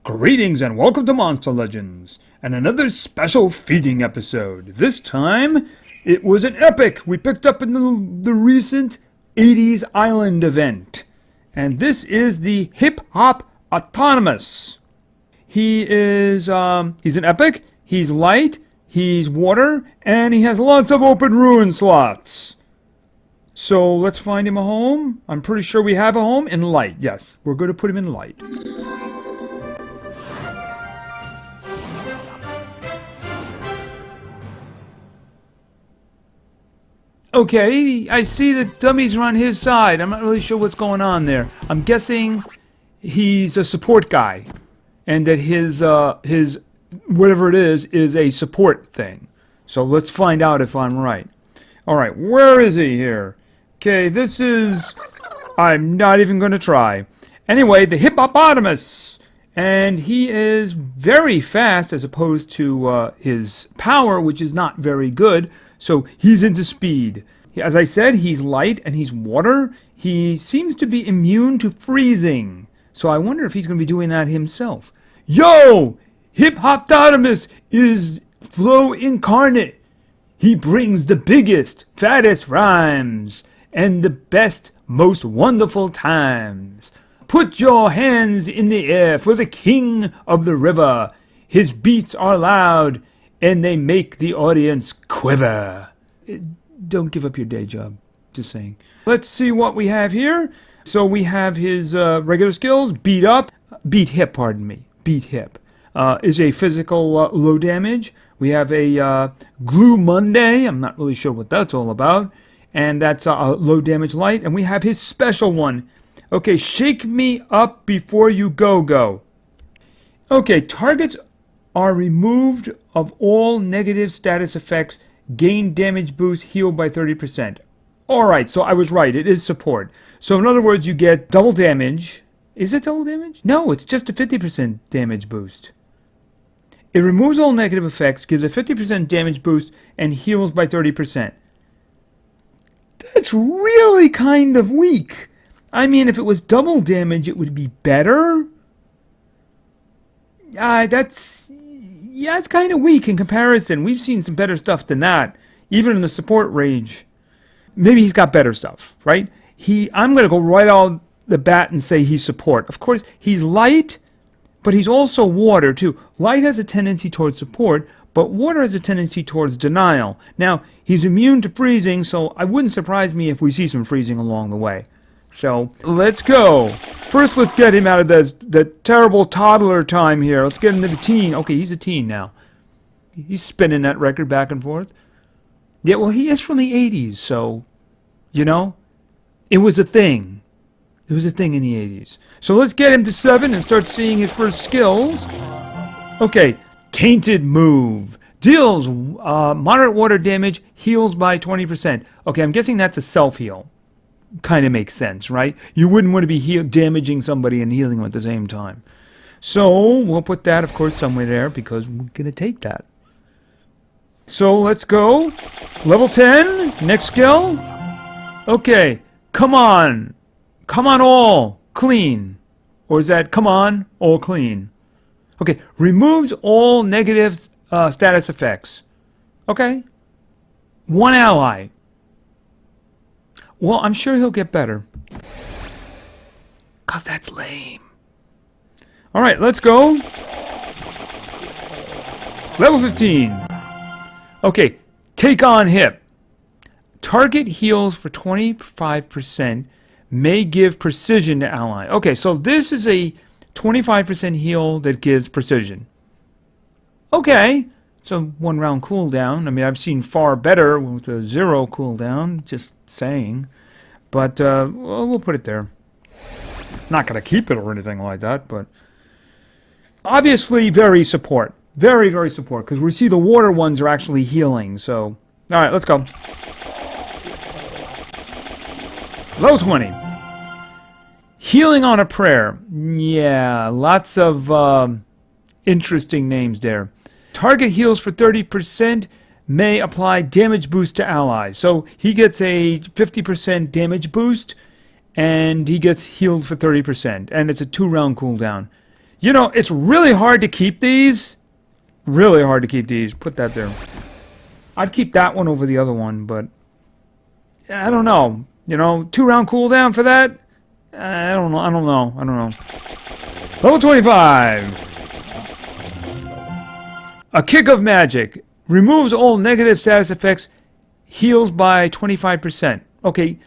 Greetings and welcome to Monster Legends, and another special feeding episode. This time, it was an epic we picked up in the recent 80s Island event. And this is the HipHopotamus. He's an epic, he's light, he's water, and he has lots of open ruin slots. So let's find him a home. I'm pretty sure we have a home in light. Yes, we're going to put him in light. Okay, I see the dummies are on his side. I'm not really sure what's going on there. I'm guessing he's a support guy, and that his whatever it is a support thing. So let's find out if I'm right. All right, where is he here? Okay, I'm not even going to try. Anyway, the HipHopotamus, and he is very fast as opposed to his power, which is not very good. So he's into speed. As I said, he's light and he's water. He seems to be immune to freezing. So I wonder if he's going to be doing that himself. Yo! HipHopotamus is flow incarnate. He brings the biggest, fattest rhymes and the best, most wonderful times. Put your hands in the air for the king of the river. His beats are loud and they make the audience quiver. Don't give up your day job, just saying. Let's see what we have here. So we have his regular skills, beat hip, is a physical low damage. We have a glue Monday, I'm not really sure what that's all about. And that's a low damage light. And we have his special one. Okay, shake me up before you go. Okay, targets are removed of all negative status effects, gain damage boost, heal by 30%. Alright, so I was right, it is support. So in other words, you get double damage. Is it double damage? No, it's just a 50% damage boost. It removes all negative effects, gives a 50% damage boost, and heals by 30%. That's really kind of weak. I mean, if it was double damage, it would be better. It's kind of weak in comparison. We've seen some better stuff than that, even in the support range. Maybe he's got better stuff, right? I'm going to go right on the bat and say he's support. Of course, he's light, but he's also water, too. Light has a tendency towards support, but water has a tendency towards denial. Now, he's immune to freezing, so I wouldn't surprise me if we see some freezing along the way. So, let's go. First, let's get him out of the terrible toddler time here. Let's get him to the teen. Okay, he's a teen now. He's spinning that record back and forth. Yeah, well, he is from the 80s, so, you know, it was a thing. It was a thing in the 80s. So let's get him to 7 and start seeing his first skills. Okay, Tainted Move. Deals moderate water damage, heals by 20%. Okay, I'm guessing that's a self-heal. Kind of makes sense, right? You wouldn't want to be damaging somebody and healing them at the same time. So we'll put that, of course, somewhere there because we're going to take that. So let's go. Level 10, next skill. Okay, come on. Come on all clean. Or is that come on all clean? Okay, removes all negative status effects. Okay. One ally. Well, I'm sure he'll get better. 'Cause that's lame. Alright, let's go. Level 15. Okay, take on hip. Target heals for 25%. May give precision to ally. Okay, so this is a 25% heal that gives precision. Okay. So 1 round cooldown. I mean, I've seen far better with a 0 cooldown, just saying. But we'll put it there. Not going to keep it or anything like that, but obviously very support. Very, very support, because we see the water ones are actually healing. So, all right, let's go. Level 20. Healing on a prayer. Yeah, lots of interesting names there. Target heals for 30%, may apply damage boost to allies. So he gets a 50% damage boost, and he gets healed for 30%. And it's a 2-round cooldown. You know, it's really hard to keep these. Really hard to keep these. Put that there. I'd keep that one over the other one, but I don't know. You know, 2-round cooldown for that? I don't know. I don't know. I don't know. Level 25. A Kick of Magic. Removes all negative status effects. Heals by 25%. Okay,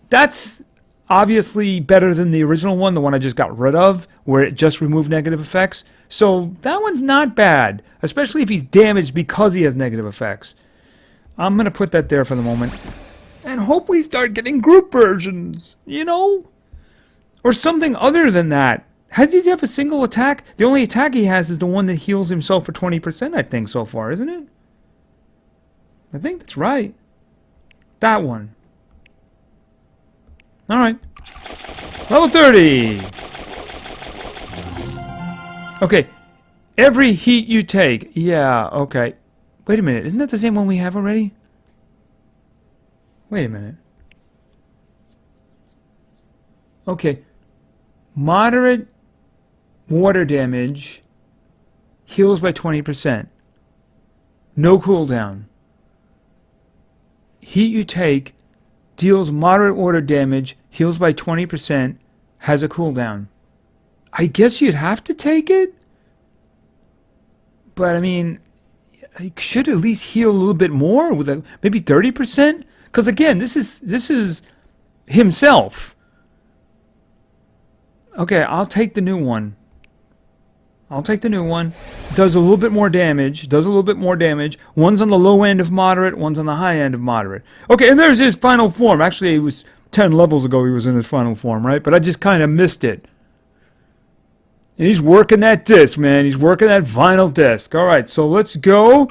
that's obviously better than the original one, the one I just got rid of, where it just removed negative effects. So that one's not bad, especially if he's damaged because he has negative effects. I'm going to put that there for the moment. And hope we start getting group versions, you know? Or something other than that. Has he have a single attack? The only attack he has is the one that heals himself for 20%, I think, so far, isn't it? I think that's right. That one. Alright. Level 30! Okay. Every heat you take. Yeah, okay. Wait a minute. Isn't that the same one we have already? Wait a minute. Okay. Moderate water damage heals by 20%. No cooldown. Heat you take deals moderate water damage, heals by 20%, has a cooldown. I guess you'd have to take it? But I mean, I should at least heal a little bit more with maybe 30%? Because again, this is himself. Okay, I'll take the new one. I'll take the new one. Does a little bit more damage. One's on the low end of moderate, one's on the high end of moderate. Okay, and there's his final form. Actually, it was 10 levels ago he was in his final form, right? But I just kind of missed it. And he's working that disc, man. He's working that vinyl disc. All right, so let's go.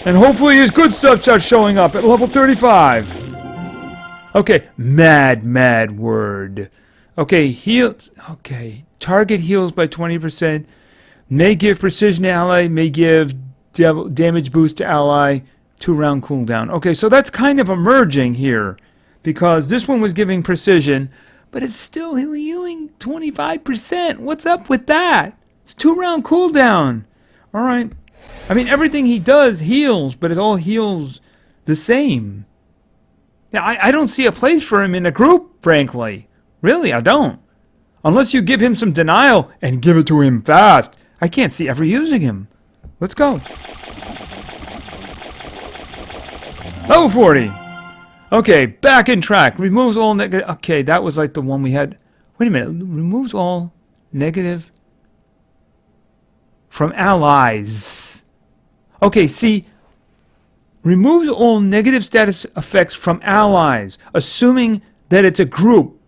And hopefully his good stuff starts showing up at level 35. Okay, mad word. Okay, heals. Okay, target heals by 20%. May give precision to ally. May give damage boost to ally. 2-round cooldown. Okay, so that's kind of emerging here. Because this one was giving precision. But it's still healing 25%. What's up with that? It's 2-round cooldown. Alright. I mean, everything he does heals. But it all heals the same. Now, I don't see a place for him in a group, frankly. Really, I don't. Unless you give him some denial and give it to him fast. I can't see ever using him. Let's go. Level 40. Okay, back in track. Removes all negative. Okay, that was like the one we had. Wait a minute. Removes all negative from allies. Okay, see. Removes all negative status effects from allies. Assuming that it's a group.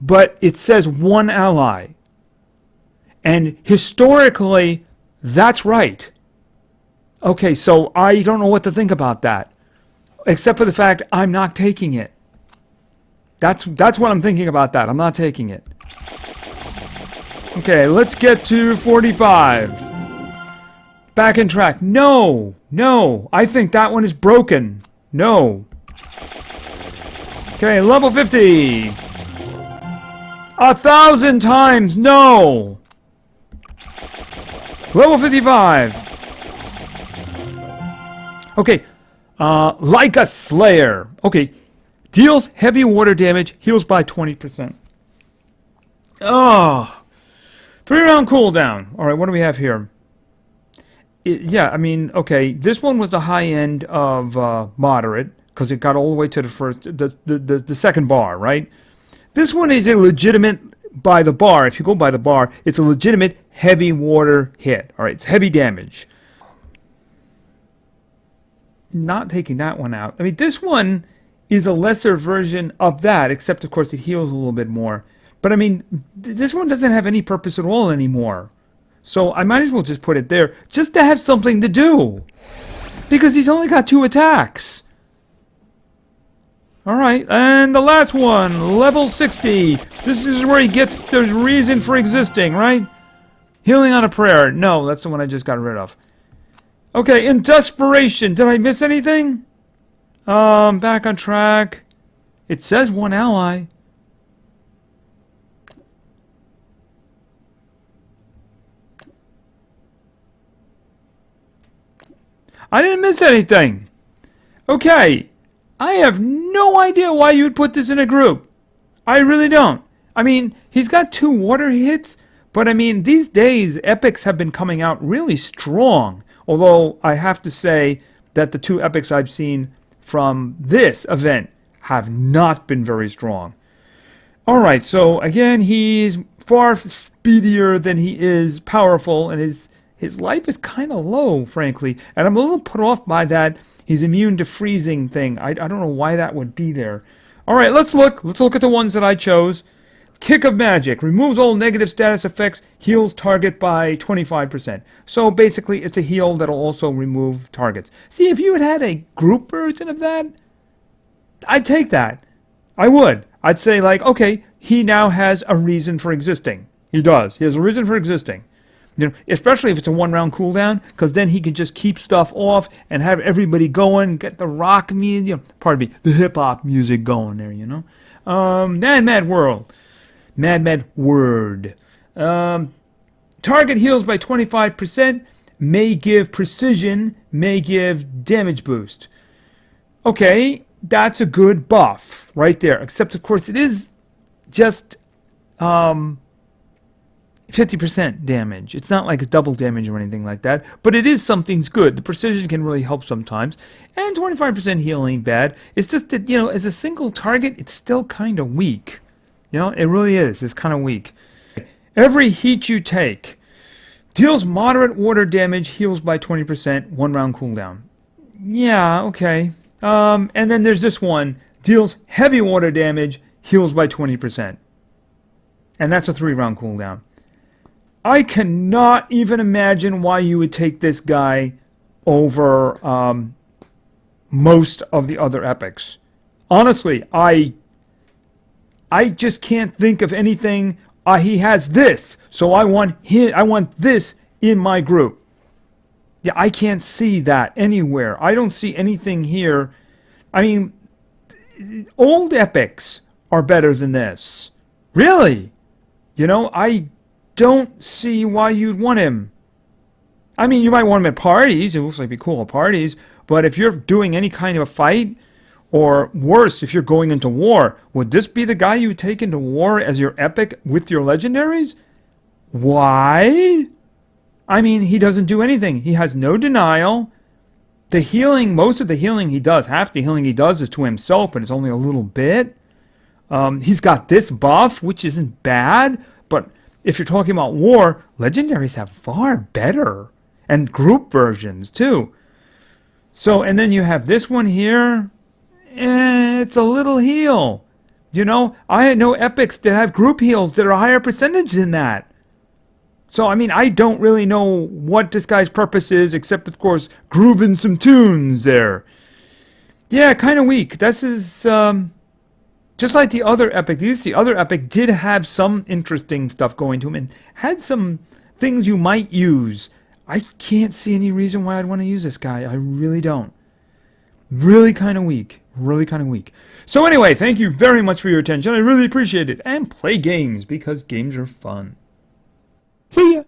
But it says one ally. And historically, that's right. Okay, so I don't know what to think about that. Except for the fact I'm not taking it. That's what I'm thinking about that. I'm not taking it. Okay, let's get to 45. Back in track. No. I think that one is broken. No. Okay, level 50. 1,000 times no! Level 55! Okay, like a Slayer. Okay, deals heavy water damage, heals by 20%. Oh! 3-round cooldown. Alright, what do we have here? Yeah, I mean, okay, this one was the high end of moderate, because it got all the way to the second bar, right? This one is a legitimate, by the bar, if you go by the bar, it's a legitimate heavy water hit. Alright, it's heavy damage. Not taking that one out. I mean, this one is a lesser version of that, except, of course, it heals a little bit more. But, I mean, this one doesn't have any purpose at all anymore. So, I might as well just put it there, just to have something to do. Because he's only got 2 attacks. Alright, and the last one, level 60. This is where he gets the reason for existing, right? Healing on a prayer. No, that's the one I just got rid of. Okay, in desperation. Did I miss anything? Back on track. It says one ally. I didn't miss anything. Okay, I have no idea why you would put this in a group. I really don't. I mean, he's got 2 water hits, but I mean, these days, epics have been coming out really strong. Although, I have to say that the 2 epics I've seen from this event have not been very strong. Alright, so again, he's far speedier than he is powerful, and his life is kind of low, frankly. And I'm a little put off by that he's immune to freezing thing. I don't know why that would be there. Alright, let's look. Let's look at the ones that I chose. Kick of Magic. Removes all negative status effects. Heals target by 25%. So basically, it's a heal that'll also remove targets. See, if you had a group version of that, I'd take that. I would. I'd say, like, okay, he now has a reason for existing. He does. He has a reason for existing. You know, especially if it's a 1-round cooldown, because then he can just keep stuff off and have everybody going, get the rock music, pardon me, the hip-hop music going there, you know. Mad World. Mad Word. Target heals by 25%, may give precision, may give damage boost. Okay, that's a good buff right there, except of course it is just 50% damage. It's not like it's double damage or anything like that, but it is something's good. The precision can really help sometimes, and 25% heal ain't bad. It's just that, you know, as a single target, it's still kind of weak. You know, it really is. It's kind of weak. Every heat you take deals moderate water damage, heals by 20%, 1-round cooldown. Yeah, okay. And then there's this one, deals heavy water damage, heals by 20%. And that's a 3-round cooldown. I cannot even imagine why you would take this guy over most of the other epics. Honestly, I just can't think of anything. He has this, so I want this in my group. Yeah, I can't see that anywhere. I don't see anything here. I mean, old epics are better than this. Really? You know, I don't see why you'd want him. I mean, you might want him at parties. It looks like it'd be cool at parties. But if you're doing any kind of a fight, or worse, if you're going into war, would this be the guy you would take into war as your epic with your legendaries? Why? I mean, he doesn't do anything. He has no denial. The healing, most of the healing he does, half the healing he does is to himself, and it's only a little bit. He's got this buff, which isn't bad, but if you're talking about war, legendaries have far better. And group versions, too. So, and then you have this one here. It's a little heal. You know, I know epics that have group heals that are a higher percentage than that. So, I mean, I don't really know what this guy's purpose is, except, of course, grooving some tunes there. Yeah, kind of weak. This is, just like the other epic. The other epic did have some interesting stuff going to him and had some things you might use. I can't see any reason why I'd want to use this guy. I really don't. Really kind of weak. Really kind of weak. So anyway, thank you very much for your attention. I really appreciate it. And play games, because games are fun. See ya!